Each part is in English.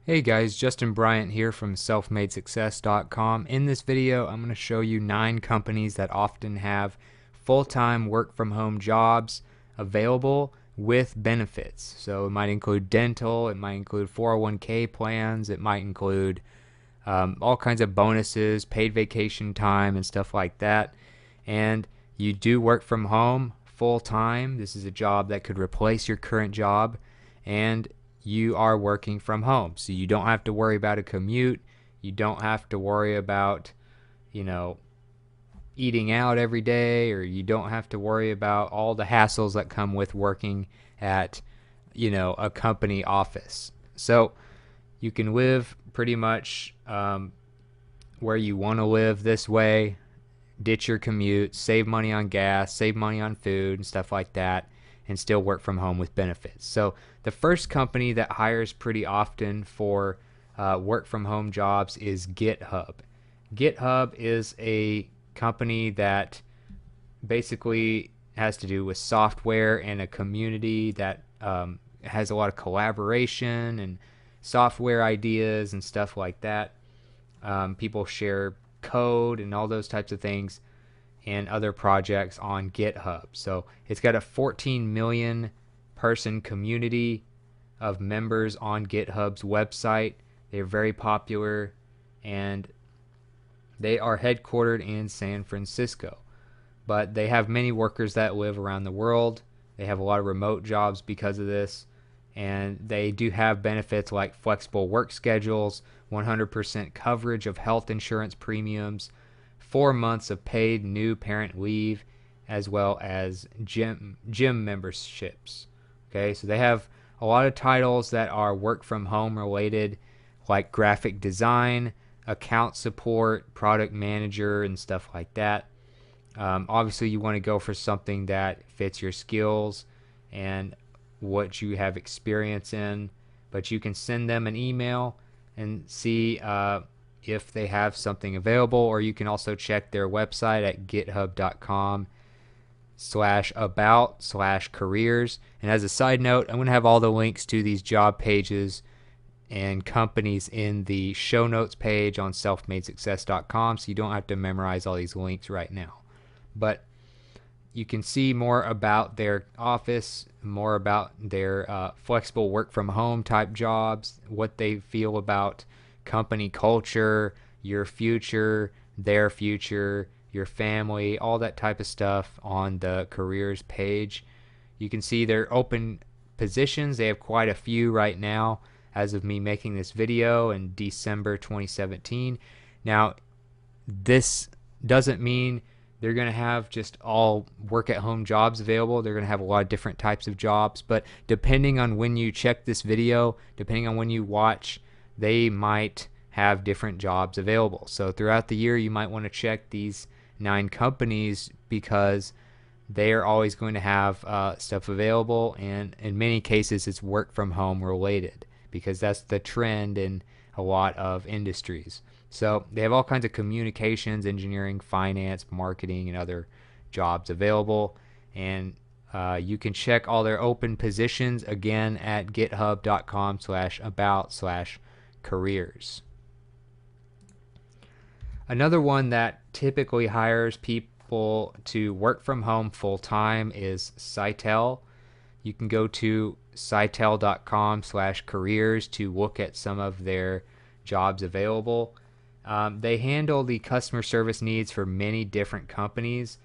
Hey guys, Justin Bryant here from selfmadesuccess.com. In this video, I'm going to show you 9 companies that often have full-time work from home jobs available with benefits. So it might include dental, it might include 401k plans, it might include all kinds of bonuses, paid vacation time, and stuff like that. And you do work from home full time. This is a job that could replace your current job, and you are working from home. So you don't have to worry about a commute. You don't have to worry about, you know, eating out every day, or you don't have to worry about all the hassles that come with working at, a company office. So you can live pretty much where you want to live this way, ditch your commute, save money on gas, save money on food, and stuff like that, and still work from home with benefits. So, the first company that hires pretty often for work from home jobs is GitHub. GitHub is a company that basically has to do with software and a community that has a lot of collaboration and software ideas and stuff like that. People share code and all those types of things and other projects on GitHub. So it's got a 14 million person community of members on GitHub's website. They're very popular, and they are headquartered in San Francisco. But they have many workers that live around the world. They have a lot of remote jobs because of this. And they do have benefits like flexible work schedules, 100% coverage of health insurance premiums, 4 months of paid new parent leave, as well as gym memberships. Okay, so they have a lot of titles that are work from home related, like graphic design, account support, product manager, and stuff like that. Obviously, you want to go for something that fits your skills and what you have experience in, but you can send them an email and see if they have something available, or you can also check their website at github.com/about/careers. And as a side note, I'm going to have all the links to these job pages and companies in the show notes page on selfmadesuccess.com, so you don't have to memorize all these links right now. But you can see more about their office, more about their flexible work from home type jobs, what they feel about company culture, your future, their future, your family, all that type of stuff on the careers page. You can see their open positions. They have quite a few right now as of me making this video in December 2017. Now, this doesn't mean they're going to have just all work at home jobs available. They're going to have a lot of different types of jobs, but depending on when you check this video, depending on when you watch, they might have different jobs available. So throughout the year, you might want to check these 9 companies because they are always going to have stuff available, and in many cases, it's work from home related because that's the trend in a lot of industries. So they have all kinds of communications, engineering, finance, marketing, and other jobs available. And you can check all their open positions again at github.com/about/careers. Another one that typically hires people to work from home full time is Sitel. You can go to sitel.com/careers to look at some of their jobs available. They handle the customer service needs for many different companies,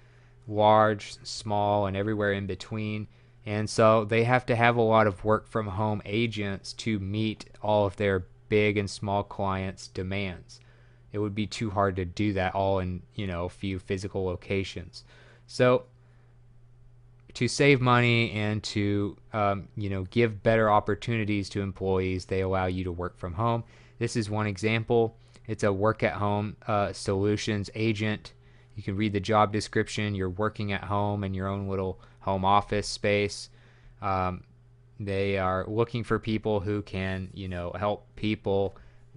large, small, and everywhere in between. And so they have to have a lot of work from home agents to meet all of their big and small clients' demands. It would be too hard to do that all in, a few physical locations. So to save money and to give better opportunities to employees, they allow you to work from home. This is one example. It's a work at home solutions agent. You can read the job description. You're working at home in your own little home office space. They are looking for people who can, help people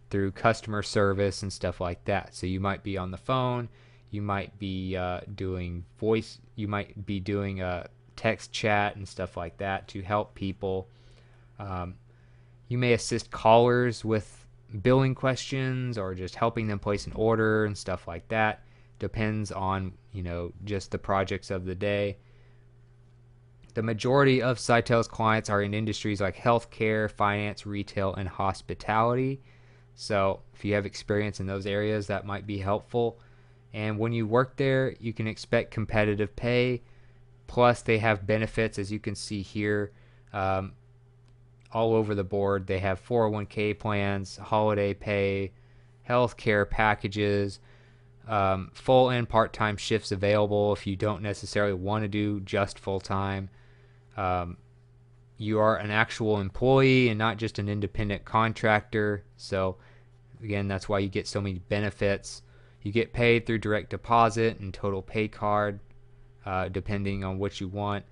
through customer service and stuff like that. So you might be on the phone. You might be doing voice. You might be doing a text chat and stuff like that to help people. You may assist callers with billing questions or just helping them place an order and stuff like that. Depends on, just the projects of the day. The majority of Sitel's clients are in industries like healthcare, finance, retail, and hospitality. So if you have experience in those areas, that might be helpful. And when you work there, you can expect competitive pay. Plus, they have benefits, as you can see here, all over the board. They have 401k plans, holiday pay, health care packages, full and part-time shifts available if you don't necessarily want to do just full-time. You are an actual employee and not just an independent contractor. So again, that's why you get so many benefits. You get paid through direct deposit and total pay card, depending on what you want.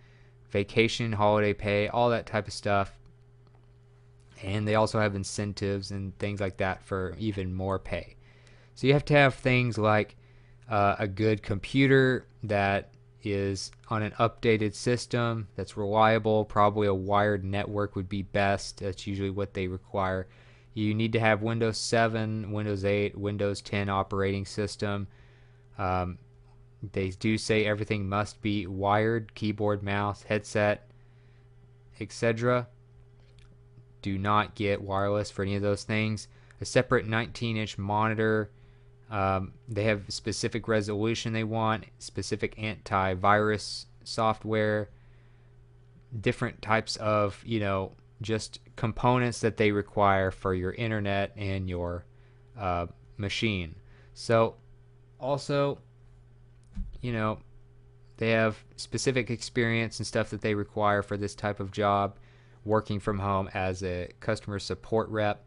Vacation, holiday pay, all that type of stuff. And they also have incentives and things like that for even more pay. So you have to have things like a good computer that is on an updated system that's reliable. Probably a wired network would be best. That's usually what they require. You need to have Windows 7, Windows 8, Windows 10 operating system. They do say everything must be wired, keyboard, mouse, headset, etc. Do not get wireless for any of those things. A separate 19-inch monitor. They have specific resolution they want, specific antivirus software, different types of, just components that they require for your internet and your machine. So also, they have specific experience and stuff that they require for this type of job, working from home as a customer support rep.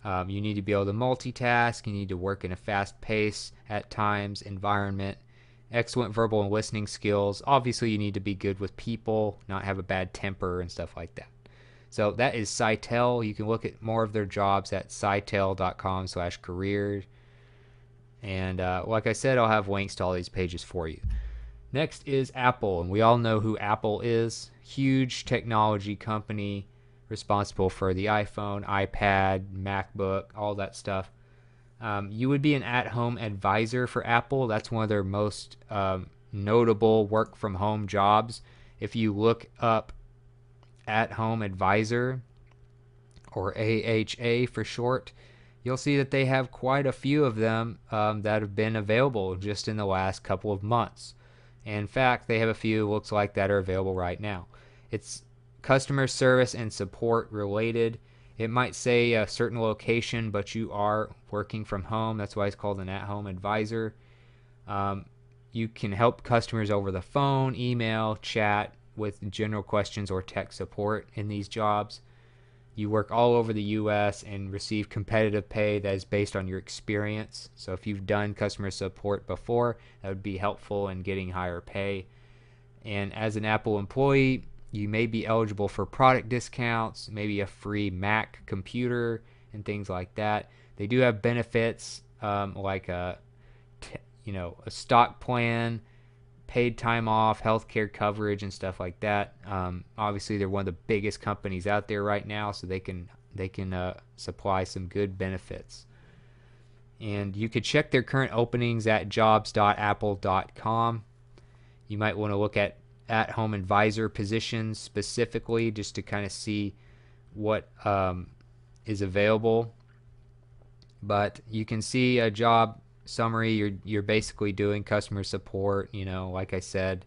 You need to be able to multitask. You need to work in a fast pace at times environment. Excellent verbal and listening skills. Obviously, you need to be good with people, not have a bad temper and stuff like that. So that is Sitel. You can look at more of their jobs at sitel.com/careers. And like I said, I'll have links to all these pages for you. Next is Apple, and we all know who Apple is. Huge technology company responsible for the iPhone, iPad, MacBook, all that stuff. You would be an at-home advisor for Apple. That's one of their most notable work-from-home jobs. If you look up at-home advisor, or AHA for short, you'll see that they have quite a few of them that have been available just in the last couple of months. In fact, they have a few, looks like, that are available right now. It's customer service and support related. It might say a certain location, but you are working from home. That's why it's called an at-home advisor. You can help customers over the phone, email, chat with general questions or tech support in these jobs. You work all over the U.S. and receive competitive pay that is based on your experience. So if you've done customer support before, that would be helpful in getting higher pay. And as an Apple employee, you may be eligible for product discounts, maybe a free Mac computer and things like that. They do have benefits like a stock plan, paid time off, healthcare coverage, and stuff like that. Obviously, they're one of the biggest companies out there right now, so they can supply some good benefits. And you could check their current openings at jobs.apple.com. You might want to look at home advisor positions specifically, just to kind of see what is available. But you can see a job summary. You're basically doing customer support, like I said,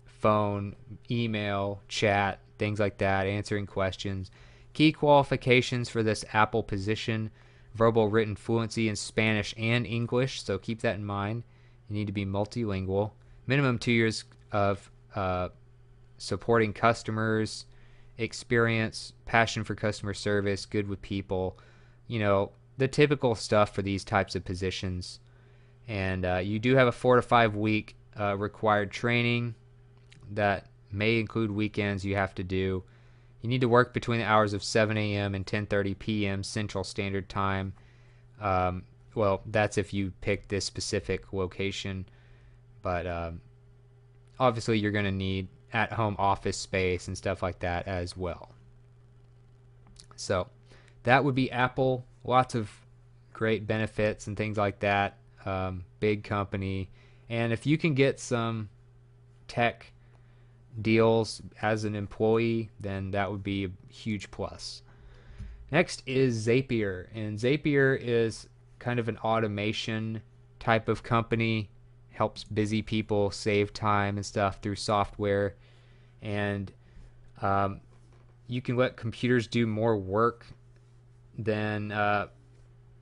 phone, email, chat, things like that, answering questions. Key qualifications for this Apple position: verbal written fluency in Spanish and English, so keep that in mind. You need to be multilingual. Minimum 2 years of supporting customers, experience, passion for customer service, good with people, the typical stuff for these types of positions. And you do have a 4 to 5 week required training that may include weekends you have to do. You need to work between the hours of 7 a.m. and 10:30 p.m. Central Standard Time. Well, that's if you pick this specific location. But obviously you're going to need at-home office space and stuff like that as well. So that would be Apple. Lots of great benefits and things like that. Big company. And if you can get some tech deals as an employee, then that would be a huge plus. Next is Zapier. And Zapier is kind of an automation type of company, helps busy people save time and stuff through software. And you can let computers do more work than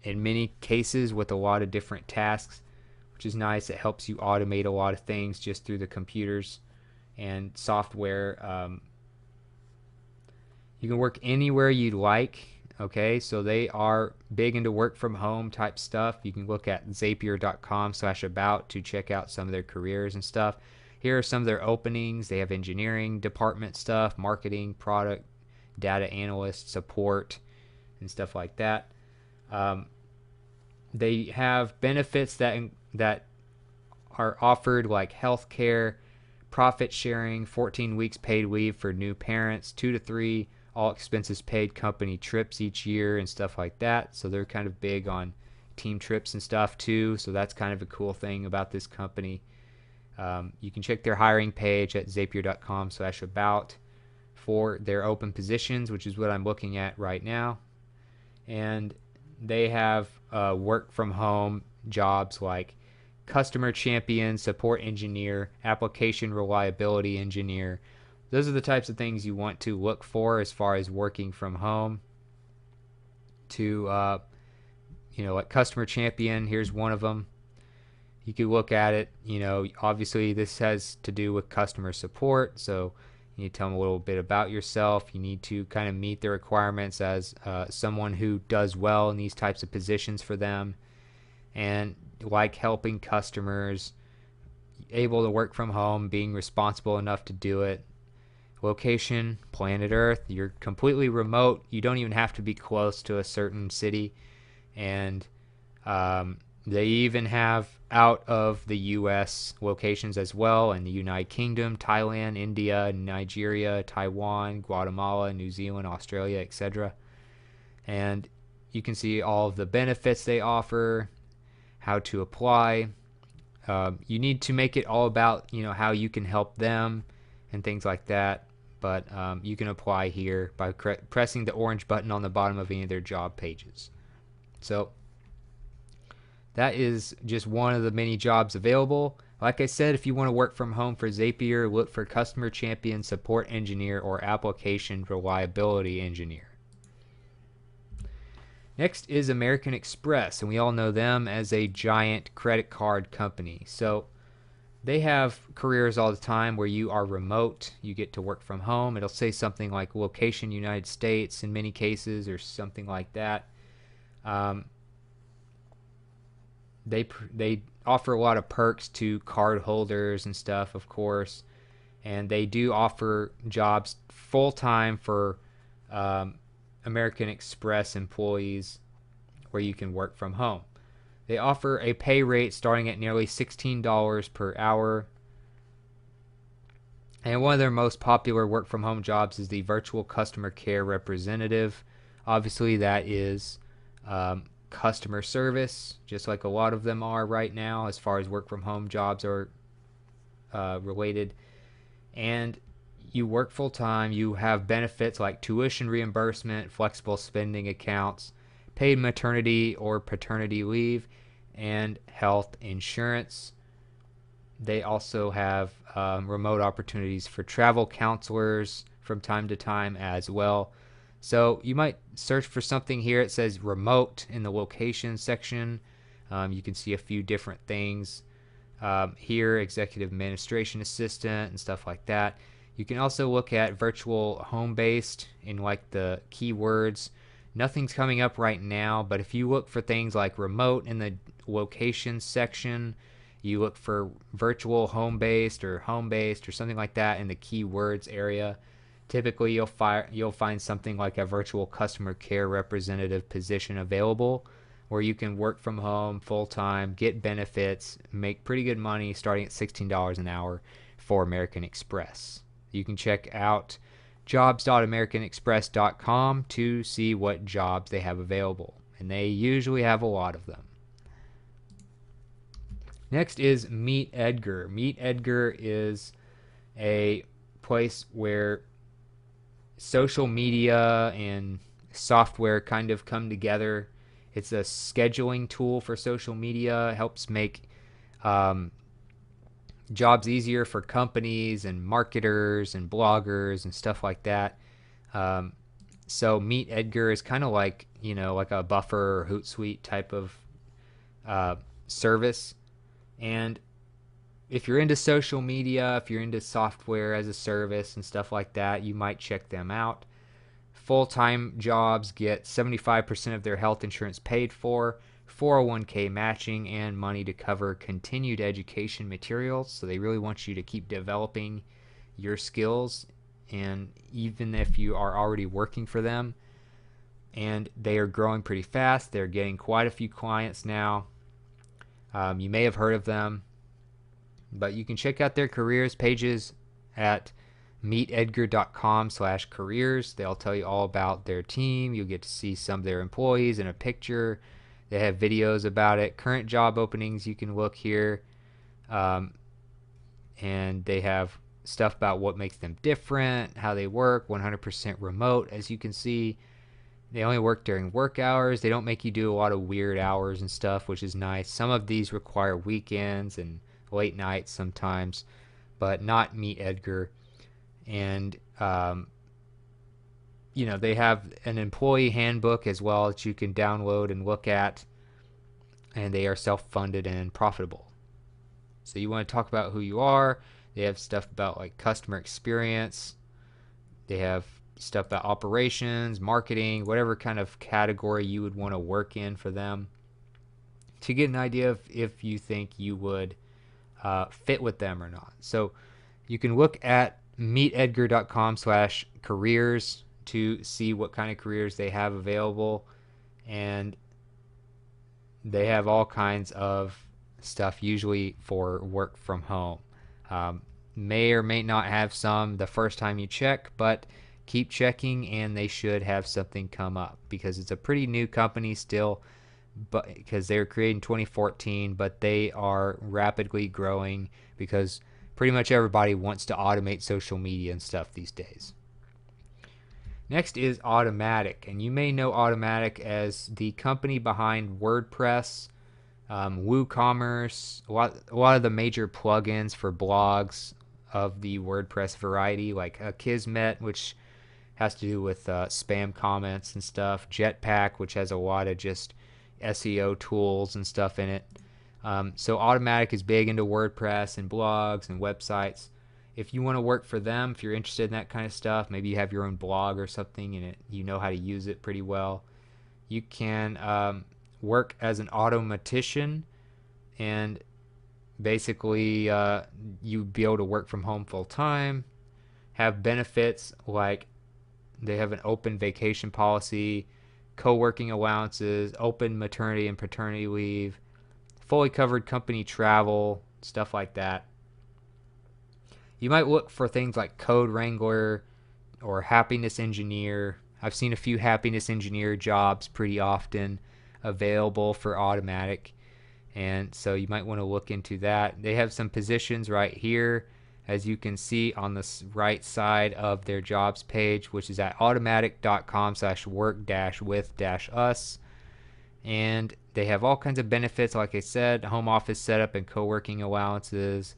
in many cases with a lot of different tasks, which is nice. It helps you automate a lot of things just through the computers and software. You can work anywhere you'd like. Okay, so they are big into work from home type stuff. You can look at zapier.com/about to check out some of their careers and stuff. Here are some of their openings. They have engineering department stuff, marketing, product, data analyst, support, and stuff like that. They have benefits that are offered, like healthcare, profit sharing, 14 weeks paid leave for new parents, 2 to 3 all expenses paid company trips each year and stuff like that. So they're kind of big on team trips and stuff too. So that's kind of a cool thing about this company. You can check their hiring page at zapier.com/about for their open positions, which is what I'm looking at right now. And they have work from home jobs like customer champion, support engineer, application reliability engineer. Those are the types of things you want to look for as far as working from home. To like customer champion, here's one of them. You could look at it. Obviously this has to do with customer support, so you need to tell them a little bit about yourself. You need to kind of meet the requirements as someone who does well in these types of positions for them, and like helping customers, able to work from home, being responsible enough to do it. Location, planet Earth. You're completely remote. You don't even have to be close to a certain city. And they even have out of the U.S. locations as well, in the United Kingdom, Thailand, India, Nigeria, Taiwan, Guatemala, New Zealand, Australia, etc. And you can see all of the benefits they offer, how to apply. You need to make it all about how you can help them and things like that. But you can apply here by pressing the orange button on the bottom of any of their job pages. So that is just one of the many jobs available. Like I said, if you want to work from home for Zapier, look for customer champion, support engineer, or application reliability engineer. Next is American Express, and we all know them as a giant credit card company. So they have careers all the time where you are remote. You get to work from home. It'll say something like location United States in many cases, or something like that. They offer a lot of perks to card holders and stuff, of course. And they do offer jobs full-time for American Express employees where you can work from home. They offer a pay rate starting at nearly $16 per hour. And one of their most popular work from home jobs is the virtual customer care representative. Obviously, that is customer service, just like a lot of them are right now as far as work from home jobs are related. And you work full time. You have benefits like tuition reimbursement, flexible spending accounts, paid maternity or paternity leave, and health insurance. They also have remote opportunities for travel counselors from time to time as well. So you might search for something here. It says remote in the location section. You can see a few different things here, executive administration assistant and stuff like that. You can also look at virtual home-based in like the keywords. Nothing's coming up right now, but if you look for things like remote in the location section, you look for virtual home-based or home-based or something like that in the keywords area, typically you'll find something like a virtual customer care representative position available where you can work from home full-time, get benefits, make pretty good money starting at $16 an hour for American Express. You can check out jobs.americanexpress.com to see what jobs they have available, and they usually have a lot of them. Next is Meet Edgar. Meet Edgar is a place where social media and software kind of come together. It's a scheduling tool for social media. It helps make jobs easier for companies and marketers and bloggers and stuff like that. So Meet Edgar is kind of like, like a Buffer or Hootsuite type of service. And if you're into social media, if you're into software as a service and stuff like that, you might check them out. Full-time jobs get 75% of their health insurance paid for, 401k matching, and money to cover continued education materials. So they really want you to keep developing your skills, and even if you are already working for them. And they are growing pretty fast. They're getting quite a few clients now. You may have heard of them, but you can check out their careers pages at meetedgar.com/careers. They'll tell you all about their team. You'll get to see some of their employees in a picture. They have videos about it. Current job openings, you can look here. And they have stuff about what makes them different, how they work, 100% remote. As you can see, they only work during work hours. They don't make you do a lot of weird hours and stuff, which is nice. Some of these require weekends and late nights sometimes, but not Meet Edgar. And they have an employee handbook as well that you can download and look at, and they are self-funded and profitable. So you want to talk about who you are. They have stuff about like customer experience. They have stuff about operations, marketing, whatever kind of category you would want to work in for them, to get an idea of if you think you would fit with them or not. So you can look at meetedgar.com/careers to see what kind of careers they have available, and they have all kinds of stuff usually for work from home. May or may not have some the first time you check, but keep checking and they should have something come up, because it's a pretty new company still, but because they were created in 2014, but they are rapidly growing because pretty much everybody wants to automate social media and stuff these days. Next is Automattic, and you may know Automattic as the company behind WordPress, WooCommerce, a lot of the major plugins for blogs of the WordPress variety, like Kismet, which has to do with spam comments and stuff, Jetpack, which has a lot of just SEO tools and stuff in it. So Automattic is big into WordPress and blogs and websites. If you want to work for them, if you're interested in that kind of stuff, maybe you have your own blog or something and you know how to use it pretty well, you can work as an automatician, and basically you'd be able to work from home full time, have benefits like they have an open vacation policy, co-working allowances, open maternity and paternity leave, fully covered company travel, stuff like that. You might look for things like Code Wrangler or Happiness Engineer. I've seen a few Happiness Engineer jobs pretty often available for Automattic, and so you might want to look into that. They have some positions right here, as you can see on the right side of their jobs page, which is at automattic.com/work-with-us. And they have all kinds of benefits, like I said, home office setup and co-working allowances,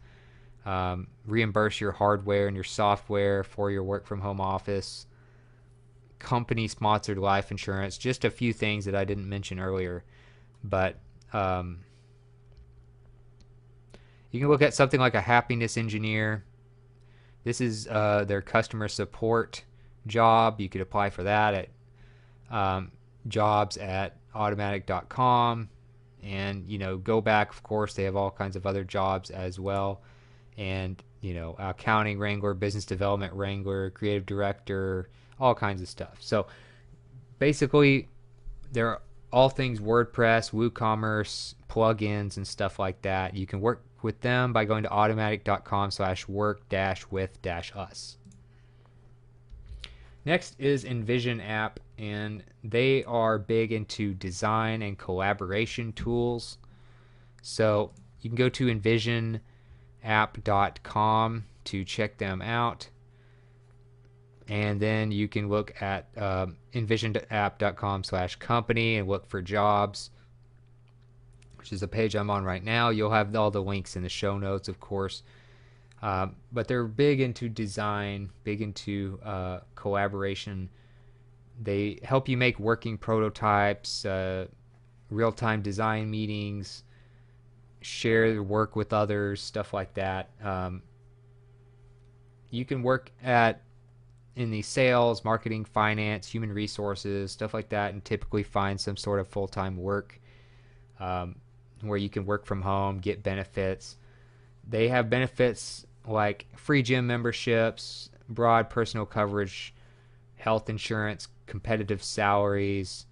reimburse your hardware and your software for your work from home office, company sponsored life insurance, just a few things that I didn't mention earlier. But you can look at something like a Happiness Engineer. This is their customer support job. You could apply for that at jobs at automattic.com, and go back. Of course, they have all kinds of other jobs as well, and accounting wrangler, business development wrangler, creative director, all kinds of stuff. So basically, they're all things WordPress, WooCommerce, plugins, and stuff like that. You can work with them by going to automattic.com/work-with-us. Next is Envision App, and they are big into design and collaboration tools. So you can go to envisionapp.com to check them out. And then you can look at envisionapp.com/company and look for jobs, which is the page I'm on right now. You'll have all the links in the show notes, of course. But they're big into design, big into collaboration. They help you make working prototypes, real-time design meetings, share work with others, stuff like that. You can work in the sales, marketing, finance, human resources, stuff like that, and typically find some sort of full-time work where you can work from home, get benefits. They have benefits like free gym memberships, broad personal coverage, health insurance, competitive salaries,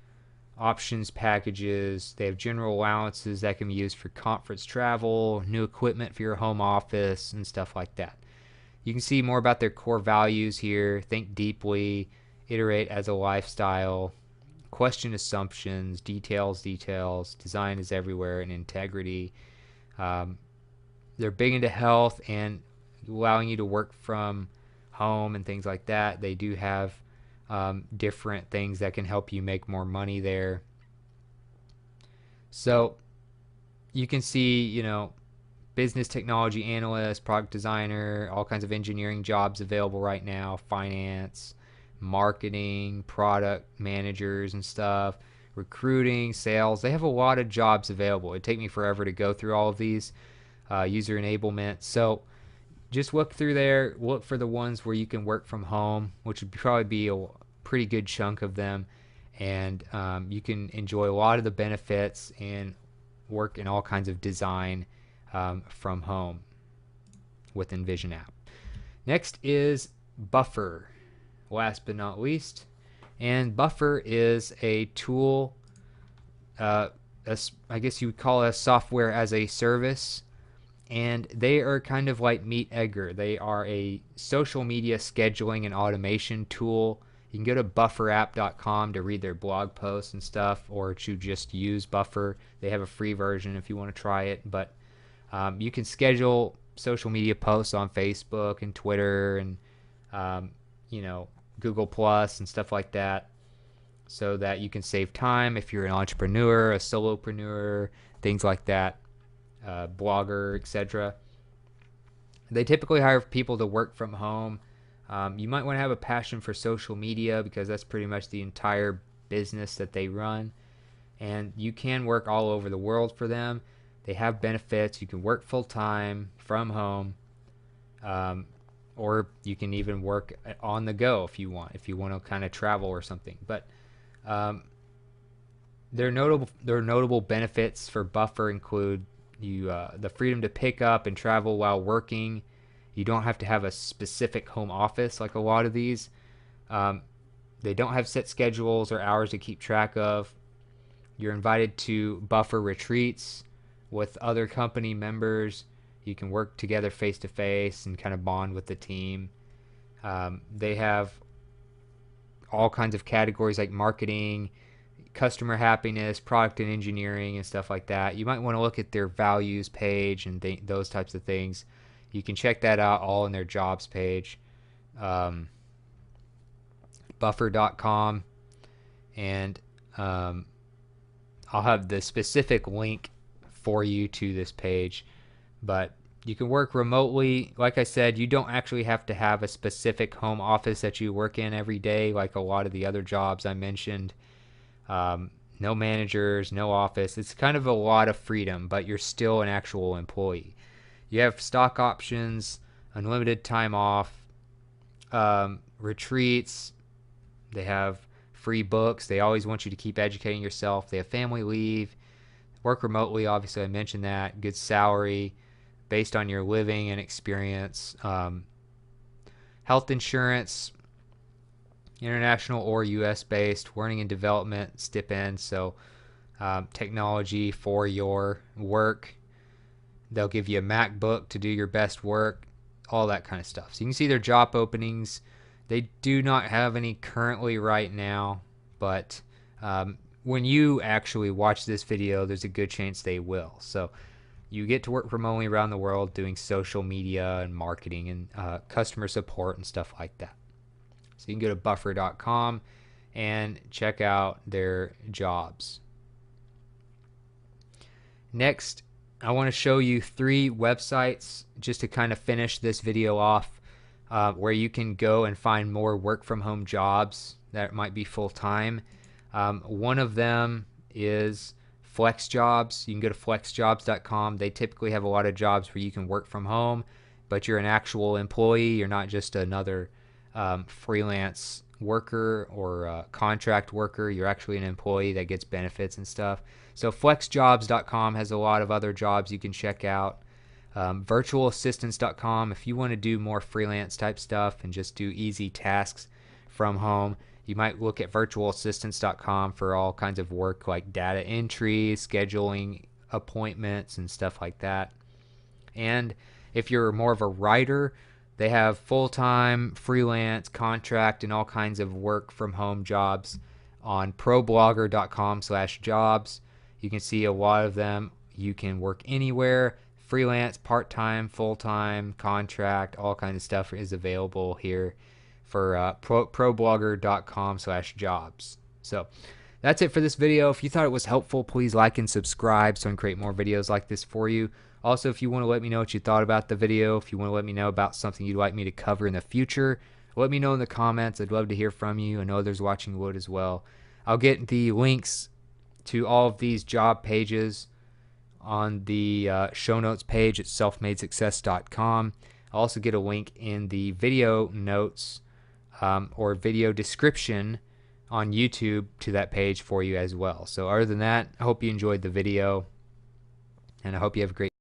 options packages. They have general allowances that can be used for conference travel, new equipment for your home office, and stuff like that. You can see more about their core values here. Think deeply, iterate as a lifestyle, question assumptions, details, design is everywhere, and integrity. They're big into health and allowing you to work from home and things like that. They do have different things that can help you make more money there. So you can see, business technology analyst, product designer, all kinds of engineering jobs available right now, finance, marketing, product managers and stuff, recruiting, sales. They have a lot of jobs available. It'd take me forever to go through all of these. User enablement. So just look through there, look for the ones where you can work from home, which would probably be a pretty good chunk of them, and you can enjoy a lot of the benefits and work in all kinds of design from home with Envision App. Next is Buffer, last but not least. And Buffer is a tool, I guess you would call it a software as a service. And they are kind of like Meet Edgar. They are a social media scheduling and automation tool. You can go to bufferapp.com to read their blog posts and stuff, or to just use Buffer. They have a free version if you want to try it, but you can schedule social media posts on Facebook and Twitter and Google Plus and stuff like that, so that you can save time if you're an entrepreneur, a solopreneur, things like that, blogger, etc. They typically hire people to work from home. You might want to have a passion for social media because that's pretty much the entire business that they run. And you can work all over the world for them. They have benefits. You can work full-time from home, or you can even work on the go if you want to kind of travel or something. But their notable benefits for Buffer include the freedom to pick up and travel while working. You don't have to have a specific home office like a lot of these. They don't have set schedules or hours to keep track of. You're invited to Buffer retreats with other company members. You can work together face to face and kind of bond with the team. They have all kinds of categories like marketing, customer happiness, product and engineering, and stuff like that. You might want to look at their values page and those types of things. You can check that out all in their jobs page, buffer.com, and I'll have the specific link for you to this page. But you can work remotely. Like I said, you don't actually have to have a specific home office that you work in every day like a lot of the other jobs I mentioned. No managers, no office. It's kind of a lot of freedom, but you're still an actual employee. You have stock options, unlimited time off, retreats. They have free books. They always want you to keep educating yourself. They have family leave. Work remotely, obviously I mentioned that. Good salary based on your living and experience. Health insurance, international or U.S. based. Learning and development stipend, so technology for your work. They'll give you a MacBook to do your best work, all that kind of stuff. So you can see their job openings They do not have any currently right now, but when you actually watch this video, there's a good chance they will. So you get to work remotely around the world doing social media and marketing and customer support and stuff like that. So you can go to buffer.com and check out their jobs. Next, I want to show you 3 websites just to kind of finish this video off, where you can go and find more work from home jobs that might be full-time. One of them is FlexJobs. You can go to flexjobs.com. They typically have a lot of jobs where you can work from home, but you're an actual employee. You're not just another freelance worker or contract worker. You're actually an employee that gets benefits and stuff. So flexjobs.com has a lot of other jobs you can check out. Virtualassistants.com, if you want to do more freelance type stuff and just do easy tasks from home, you might look at virtualassistants.com for all kinds of work like data entry, scheduling appointments, and stuff like that. And if you're more of a writer, they have full-time, freelance, contract, and all kinds of work from home jobs on problogger.com/jobs. You can see a lot of them. You can work anywhere, freelance, part-time, full-time, contract, all kinds of stuff is available here for problogger.com/jobs. So that's it for this video. If you thought it was helpful, please like and subscribe so I can create more videos like this for you. Also, if you want to let me know what you thought about the video, if you want to let me know about something you'd like me to cover in the future, let me know in the comments. I'd love to hear from you. I know others watching would as well. I'll get the links to all of these job pages on the show notes page at selfmadesuccess.com. I'll also get a link in the video notes or video description on YouTube to that page for you as well. So other than that, I hope you enjoyed the video, and I hope you have a great